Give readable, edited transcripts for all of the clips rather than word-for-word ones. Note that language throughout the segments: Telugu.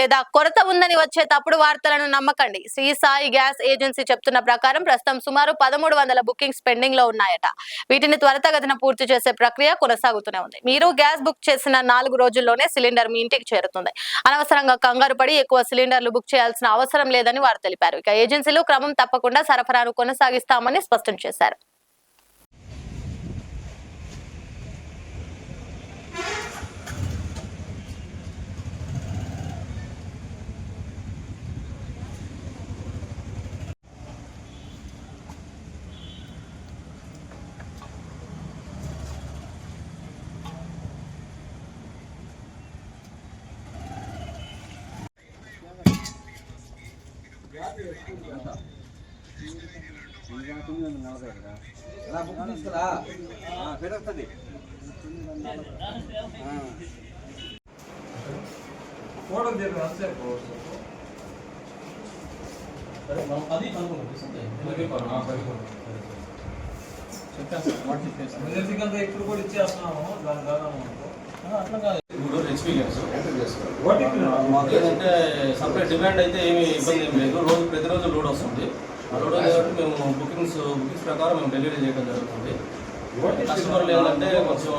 లేదా కొరత ఉందని వచ్చే తప్పుడు వార్తలను నమ్మకండి. శ్రీ సాయి గ్యాస్ ఏజెన్సీ చెప్తున్న ప్రకారం ప్రస్తుతం సుమారు 1300 బుకింగ్స్ పెండింగ్ లో ఉన్నాయట. వీటిని త్వరితగతిన పూర్తి చేసే ప్రక్రియ కొనసాగుతూనే ఉంది. మీరు గ్యాస్ బుక్ చేసిన 4 రోజుల్లోనే సిలిండర్ మీ ఇంటికి చేరుతుంది. అనవసరంగా కంగారు పడి ఎక్కువ సిలిండర్లు బుక్ చేయాల్సిన అవసరం లేదని వారు తెలిపారు. ఇక ఏజెన్సీలు క్రమం తప్పకుండా సరఫరాను కొనసాగిస్తామని స్పష్టం చేశారు. ఇప్పుడు కూడా ఇచ్చేస్తున్నాము దాని అట్లా కాదు. మాకు ఏంటంటే సపరేట్ డిమాండ్ అయితే ఏమి ఇబ్బంది ఏం లేదు. ప్రతిరోజు లోడ్ వస్తుంది. ఆ లోడ్ కాబట్టి మేము బుకింగ్స్ ప్రకారం మేము డెలివరీ చేయడం జరుగుతుంది. కస్టమర్లు ఏంటంటే కొంచెం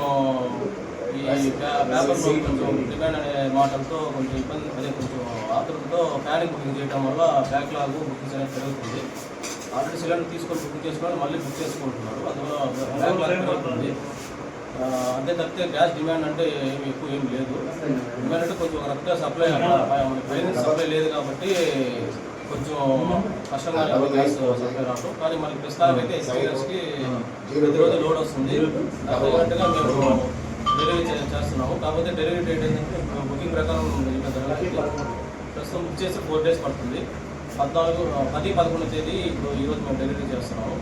ఈ పేపర్లో కొంచెం డిమాండ్ అనే మాటలతో కొంచెం ఇబ్బంది అదే కొంచెం ఆతృతతో ప్యానిక్ బుకింగ్ చేయడం వల్ల బ్యాక్లాగ్ బుకింగ్స్ అనేది జరుగుతుంది. ఆల్రెడీ సిలిండర్ తీసుకొని బుక్ చేసుకొని మళ్ళీ బుక్ చేసుకుంటున్నారు. అందువల్ల బ్యాక్లాగ్ జరుగుతుంది. అంతే తప్పితే గ్యాస్ డిమాండ్ అంటే ఎక్కువ ఏం లేదు. డిమాండ్ అంటే కొంచెం కరెక్ట్గా సప్లై సప్లై లేదు కాబట్టి కొంచెం కష్టంగా గ్యాస్ సప్లై రావడం. కానీ మనకి ప్రస్తుతానికైతే ఎస్పీఎస్కి ప్రతిరోజు లోడ్ వస్తుంది. తగ్గట్టుగా మేము డెలివరీ చేస్తున్నాము. కాకపోతే డెలివరీ డేట్ ఏంటంటే బుకింగ్ ప్రకారం ప్రస్తుతం బుక్ చేసి 4 days పడుతుంది. 10-11 తేదీ ఈరోజు మేము డెలివరీ చేస్తున్నాము.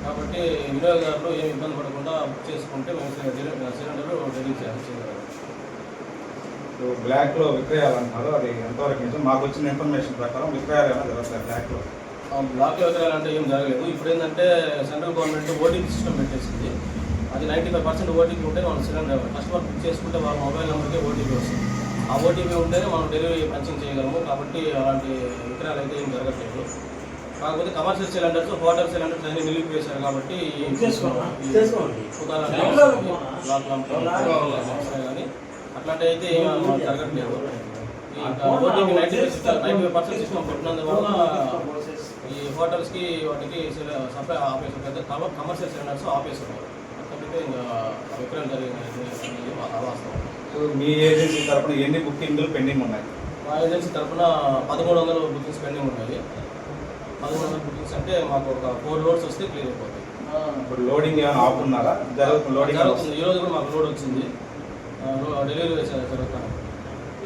కాబట్టి వినియోగదారులు ఏమి ఇబ్బంది పడకుండా బుక్ చేసుకుంటే మేము సిలిండర్లు డెలివరీ చేయగలం. బ్లాక్లో విక్రయాలంటున్నారు, అది ఎంతవరకు నిజం? మాకు వచ్చిన ఇన్ఫర్మేషన్ ప్రకారం విక్రయాలు ఏమైనా జరుగుతాయి బ్లాక్లో? బ్లాక్లో విక్రయాలు అంటే ఏం జరగలేదు. ఇప్పుడు ఏంటంటే సెంట్రల్ గవర్నమెంట్ ఓటీపీ సిస్టమ్ పెట్టేసింది. అది 95% ఓటీపీ ఉంటే మనం సిలిండర్ కస్టమర్ బుక్ చేసుకుంటే వాళ్ళ మొబైల్ నెంబర్కే ఓటీపీ వస్తుంది. ఆ ఓటీపీ ఉంటేనే మనం డెలివరీ పంచింగ్ చేయగలము. కాబట్టి అలాంటి విక్రయాలు అయితే ఏం జరగట్లేదు. కాకపోతే కమర్షియల్ సిలిండర్స్, హోటల్ సిలిండర్స్ అన్ని నిలిపివేశారు కాబట్టి కానీ అట్లాంటి అయితే జరగట్లేదు. ఓటీపీ 95% సిస్టమ్ పెట్టినందువల్ల ఈ హోటల్స్కి వాటికి సప్లై ఆపేసారు. కమర్షియల్ సిలిండర్స్ ఆపేస్తున్నారు. అట్లయితే ఇంకా విక్రయం జరిగింది వాస్తవం. మీ ఏజెన్సీ తరఫున ఎన్ని బుకింగ్లు పెండింగ్ ఉన్నాయి? మా ఏజెన్సీ తరఫున 1300 బుకింగ్స్ పెండింగ్ ఉన్నాయి. 1300 బుకింగ్స్ అంటే మాకు ఒక 4 loads వస్తే క్లియర్ అయిపోతుంది. ఇప్పుడు లోడింగ్ ఏమైనా ఆపుతున్నారా? జరుగుతుంది. ఈరోజు కూడా మాకు లోడ్ వచ్చింది. డెలివరీ జరుగుతాను.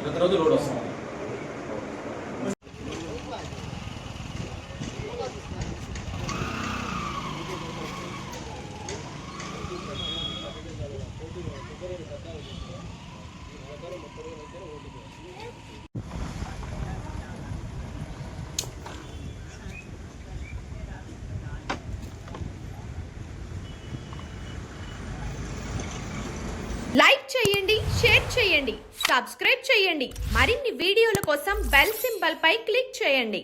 ప్రతిరోజు లోడ్ వస్తుంది. లైక్ చేయండి, షేర్ చేయండి, సబ్స్క్రైబ్ చేయండి. మరిన్ని వీడియోల కోసం బెల్ సింబల్ పై క్లిక్ చేయండి.